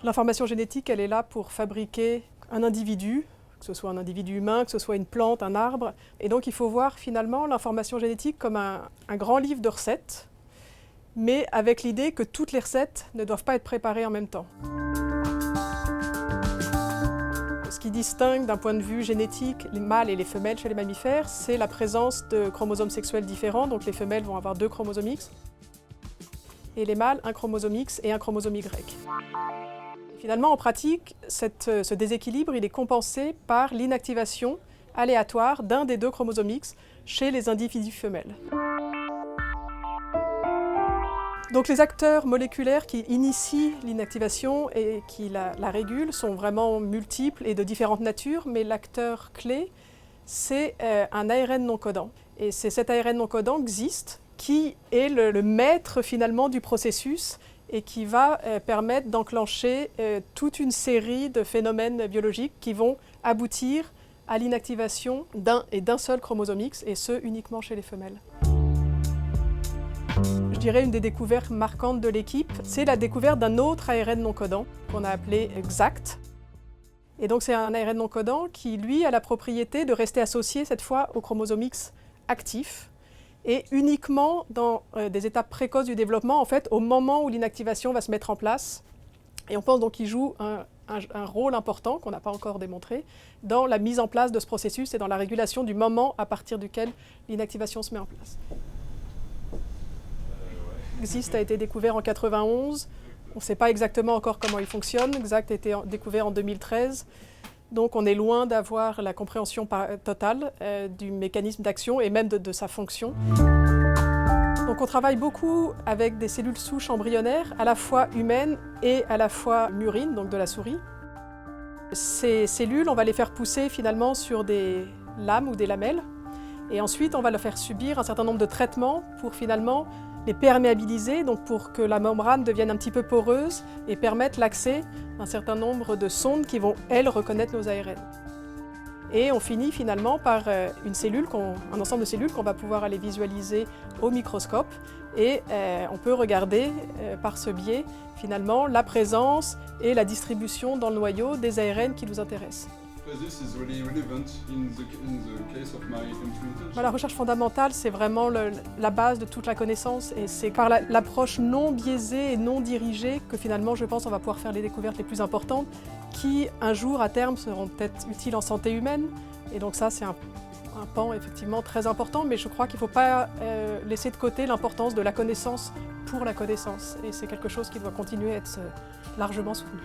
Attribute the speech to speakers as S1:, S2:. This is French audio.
S1: L'information génétique, elle est là pour fabriquer un individu, que ce soit un individu humain, que ce soit une plante, un arbre. Et donc il faut voir finalement l'information génétique comme un grand livre de recettes, mais avec l'idée que toutes les recettes ne doivent pas être préparées en même temps. Ce qui distingue d'un point de vue génétique les mâles et les femelles chez les mammifères, c'est la présence de chromosomes sexuels différents. Donc les femelles vont avoir 2 chromosomes X, et les mâles, un chromosome X et un chromosome Y. Finalement, en pratique, ce déséquilibre il est compensé par l'inactivation aléatoire d'un des 2 chromosomes X chez les individus femelles. Donc les acteurs moléculaires qui initient l'inactivation et qui la régulent sont vraiment multiples et de différentes natures, mais l'acteur clé, c'est un ARN non codant. Et c'est cet ARN non codant, XIST, qui est le maître finalement du processus et qui va permettre d'enclencher toute une série de phénomènes biologiques qui vont aboutir à l'inactivation d'un seul chromosome X, et ce uniquement chez les femelles. Je dirais une des découvertes marquantes de l'équipe, c'est la découverte d'un autre ARN non codant qu'on a appelé XACT. Et donc c'est un ARN non codant qui, lui, a la propriété de rester associé cette fois au chromosome X actif, et uniquement dans des étapes précoces du développement, en fait, au moment où l'inactivation va se mettre en place. Et on pense donc qu'il joue un rôle important, qu'on n'a pas encore démontré, dans la mise en place de ce processus et dans la régulation du moment à partir duquel l'inactivation se met en place. XIST a été découvert en 1991. On ne sait pas exactement encore comment il fonctionne. XACT a été découvert en 2013. Donc on est loin d'avoir la compréhension totale du mécanisme d'action et même de sa fonction. Donc on travaille beaucoup avec des cellules souches embryonnaires, à la fois humaines et à la fois murines, donc de la souris. Ces cellules, on va les faire pousser finalement sur des lames ou des lamelles. Et ensuite, on va leur faire subir un certain nombre de traitements pour finalement les perméabiliser, donc pour que la membrane devienne un petit peu poreuse et permette l'accès à un certain nombre de sondes qui vont, elles, reconnaître nos ARN. Et on finit finalement par un ensemble de cellules qu'on va pouvoir aller visualiser au microscope, et on peut regarder par ce biais finalement la présence et la distribution dans le noyau des ARN qui nous intéressent. La recherche fondamentale, c'est vraiment la base de toute la connaissance, et c'est par l'approche non biaisée et non dirigée que finalement, je pense, on va pouvoir faire les découvertes les plus importantes qui, un jour, à terme, seront peut-être utiles en santé humaine. Et donc ça, c'est un pan effectivement très important, mais je crois qu'il ne faut pas laisser de côté l'importance de la connaissance pour la connaissance. Et c'est quelque chose qui doit continuer à être largement soutenu.